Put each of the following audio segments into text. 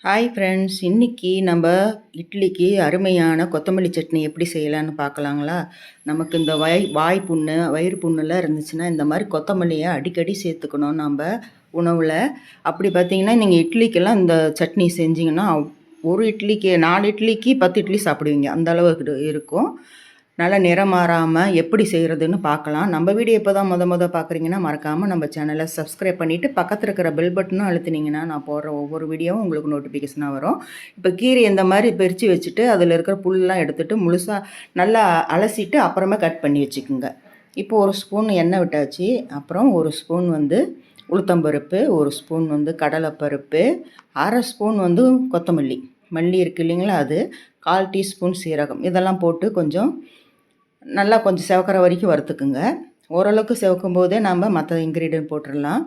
Hi friends, இன்றைக்கி நம்ம இட்லிக்கு அருமையான கொத்தமல்லி சட்னி எப்படி செய்யலான்னு பார்க்கலாங்களா? நமக்கு இந்த வாய் புண்ணு, வயிறு புண்ணுலாம் இருந்துச்சுன்னா இந்த மாதிரி கொத்தமல்லியை அடிக்கடி சேர்த்துக்கணும் நம்ம உணவில். அப்படி பார்த்தீங்கன்னா நீங்கள் இட்லிக்கெல்லாம் இந்த சட்னி செஞ்சிங்கன்னா ஒரு இட்லிக்கு 4 இட்லிக்கு 10 இட்லி சாப்பிடுவீங்க, அந்த அளவுக்கு இருக்கும். நல்லா நிறம் மாறாமல் எப்படி செய்கிறதுன்னு பார்க்கலாம். நம்ம வீடியோ இப்போ தான் முத பார்க்குறீங்கன்னா மறக்காமல் நம்ம சேனலை சப்ஸ்கிரைப் பண்ணிவிட்டு பக்கத்தில் இருக்கிற பெல் பட்டனும் அழுத்தினீங்கன்னா நான் போடுற ஒவ்வொரு வீடியோவும் உங்களுக்கு நோட்டிஃபிகேஷனாக வரும். இப்போ கீரை இந்த மாதிரி பிரித்து வச்சுட்டு அதில் இருக்கிற புல்லாம் எடுத்துகிட்டு முழுசாக நல்லா அலசிட்டு அப்புறமா கட் பண்ணி வச்சுக்கோங்க. இப்போ ஒரு ஸ்பூன் எண்ணெய் விட்டாச்சு. அப்புறம் ஒரு ஸ்பூன் உளுத்தம்பருப்பு, ஒரு ஸ்பூன் கடலைப்பருப்பு, அரை ஸ்பூன் கொத்தமல்லி மல்லி இருக்குது இல்லைங்களா, அது 1/4 டீஸ்பூன் சீரகம், இதெல்லாம் போட்டு கொஞ்சம் நல்லா கொஞ்சம் செவக்கிற வரைக்கும் வறுத்துக்குங்க. ஓரளவுக்கு செவக்கும் போதே நம்ம மற்ற இன்க்ரீடியன்ட் போட்டுடலாம்.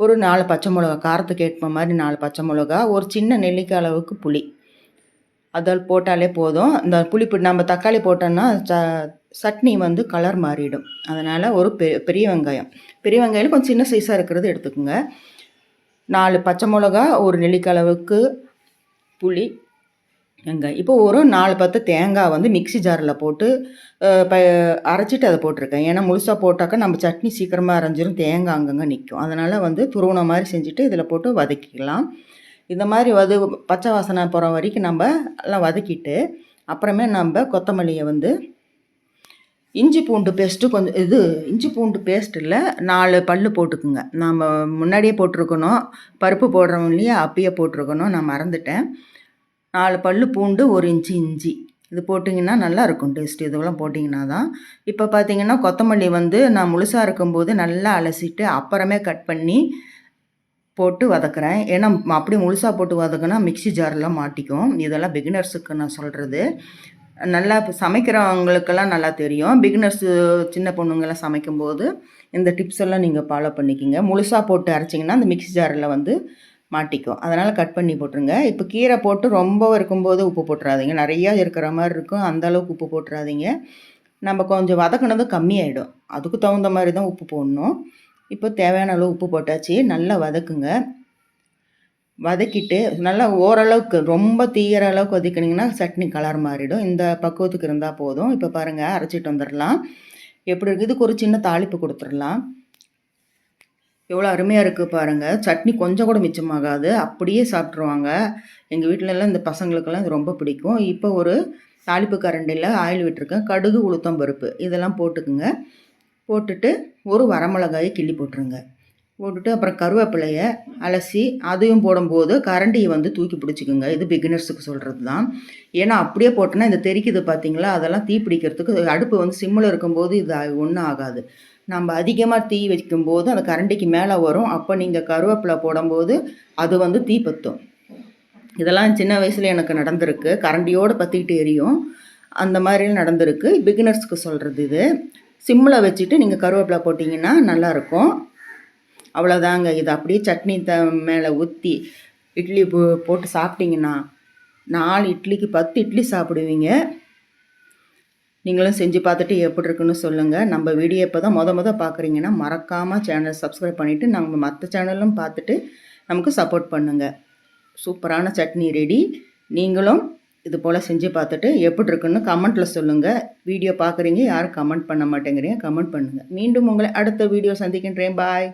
ஒரு 4 பச்சை மிளகா, காரத்துக்கு ஏற்ப மாதிரி 4 பச்சை மிளகா, ஒரு சின்ன நெல்லிக்காய் அளவுக்கு புளி, அதில் போட்டாலே போதும். இந்த புளிப்பு நம்ம தக்காளி போட்டோன்னா சட்னி கலர் மாறிடும். அதனால் ஒரு பெரிய வெங்காயம் கொஞ்சம் சின்ன சைஸாக இருக்கிறது எடுத்துக்கோங்க. 4 பச்சை மிளகா, ஒரு நெல்லிக்காய் அளவுக்கு புளி, வெங்காயம். இப்போ ஒரு 4-10 தேங்காய் மிக்ஸி ஜாரில் போட்டு அரைச்சிட்டு அதை போட்டிருக்கேன். ஏன்னா முழுசாக போட்டாக்கா நம்ம சட்னி சீக்கிரமாக அரைஞ்சிரும், தேங்காய் அங்கங்கே நிற்கும். அதனால் துருவன மாதிரி செஞ்சுட்டு இதில் போட்டு வதக்கிக்கலாம். இந்த மாதிரி பச்சை வாசனை போகிற வரைக்கும் நம்ம எல்லாம் வதக்கிட்டு அப்புறமே நம்ம கொத்தமல்லியை இஞ்சி பூண்டு பேஸ்ட்டு கொஞ்சம் இஞ்சி பூண்டு பேஸ்ட் இல்லை, 4 பல் போட்டுக்குங்க. நம்ம முன்னாடியே போட்டிருக்கணும், பருப்பு போடுறோம் இல்லையா, அப்பயே போட்டிருக்கணும், நான் மறந்துட்டேன். 4 பல் பூண்டு, 1 இன்ச்சு இஞ்சி, இது போட்டிங்கன்னா நல்லாயிருக்கும் டேஸ்ட். இதெல்லாம் போட்டிங்கன்னா தான். இப்போ பார்த்தீங்கன்னா கொத்தமல்லி நான் முழுசாக இருக்கும்போது நல்லா அலசிட்டு அப்புறமே கட் பண்ணி போட்டு வதக்குறேன். ஏன்னா அப்படியே முழுசாக போட்டு வதக்குனா மிக்ஸி ஜாரெலாம் மாட்டிக்கும். இதெல்லாம் பிகினர்ஸுக்கு நான் சொல்கிறது. நல்லா சமைக்கிறவங்களுக்கெல்லாம் நல்லா தெரியும். பிகினர்ஸு சின்ன பொண்ணுங்கெல்லாம் சமைக்கும்போது இந்த டிப்ஸ் எல்லாம் நீங்கள் ஃபாலோ பண்ணிக்கிங்க. முழுசாக போட்டு அரைச்சிங்கன்னா அந்த மிக்ஸி ஜாரில் மாட்டிக்கும். அதனால் கட் பண்ணி போட்டுருங்க. இப்போ கீரை போட்டு ரொம்ப இருக்கும்போது உப்பு போட்டுறாதீங்க. நிறையா இருக்கிற மாதிரி இருக்கும், அந்தளவுக்கு உப்பு போட்டுறாதீங்க. நம்ம கொஞ்சம் வதக்கினதும் கம்மியாயிடும், அதுக்கு தகுந்த மாதிரி தான் உப்பு போடணும். இப்போ தேவையான அளவு உப்பு போட்டாச்சு. நல்லா வதக்குங்க. வதக்கிட்டு நல்லா ஓரளவுக்கு ரொம்ப தீயிற அளவுக்கு வதக்கினீங்கன்னா சட்னி கலர் மாறிடும். இந்த பக்குவத்துக்கு இருந்தால் போதும். இப்போ பாருங்கள், அரைச்சிட்டு வந்துடலாம். எப்படி இருக்குது, இதுக்கு ஒரு சின்ன தாளிப்பு கொடுத்துடலாம். எவ்வளோ அருமையாக இருக்குது பாருங்கள். சட்னி கொஞ்சம் கூட மிச்சமாகாது, அப்படியே சாப்பிட்ருவாங்க. எங்கள் வீட்டிலலாம் இந்த பசங்களுக்கெல்லாம் இது ரொம்ப பிடிக்கும். இப்போ ஒரு தாளிப்பு கரண்டியில் ஆயில் விட்டுருக்கேன். கடுகு, உளுத்தம் பருப்பு இதெல்லாம் போட்டுக்குங்க. போட்டுட்டு ஒரு வரமிளகாயை கிள்ளி போட்டுருங்க. போட்டுட்டு அப்புறம் கருவேப்பிலையை அலசி அதையும் போடும்போது கரண்டியை தூக்கி பிடிச்சிக்குங்க. இது பிகினர்ஸுக்கு சொல்கிறது தான். ஏன்னா அப்படியே போட்டோன்னா இந்த தெரிக்குது பார்த்தீங்களா, அதெல்லாம் தீ பிடிக்கிறதுக்கு அடுப்பு சிம்மில் இருக்கும்போது இது ஒன்றும் ஆகாது. நம்ம அதிகமாக தீ வைக்கும்போது அந்த கரண்டிக்கு மேலே வரும். அப்போ நீங்கள் கருவேப்பிலை போடும்போது அது தீ பற்றும். இதெல்லாம் சின்ன வயசில் எனக்கு நடந்திருக்கு. கரண்டியோடு பற்றிக்கிட்டு எரியும், அந்த மாதிரிலாம் நடந்திருக்கு. பிகினர்ஸ்க்கு சொல்கிறது இது. சிம்மில் வச்சுட்டு நீங்கள் கருவேப்பிலை போட்டிங்கன்னா நல்லாயிருக்கும். அவ்வளோதாங்க. இது அப்படியே சட்னி மேலே ஊற்றி இட்லி போட்டு சாப்பிட்டிங்கன்னா 4 இட்லிக்கு 10 இட்லி சாப்பிடுவீங்க. நீங்களும் செஞ்சு பார்த்துட்டு எப்படி இருக்குன்னு சொல்லுங்கள். நம்ம வீடியோ இப்போ தான் முத பார்க்குறீங்கன்னா மறக்காமல் சேனல் சப்ஸ்கிரைப் பண்ணிவிட்டு நம்ம மற்ற சேனலும் பார்த்துட்டு நமக்கு சப்போர்ட் பண்ணுங்கள். சூப்பரான சட்னி ரெடி. நீங்களும் இது போல் செஞ்சு பார்த்துட்டு எப்படி இருக்குன்னு கமெண்ட்டில் சொல்லுங்கள். வீடியோ பார்க்குறீங்க, யாரும் கமெண்ட் பண்ண மாட்டேங்கிறீங்க, கமெண்ட் பண்ணுங்கள். மீண்டும் உங்களை அடுத்த வீடியோ சந்திக்கின்றேன். பாய்.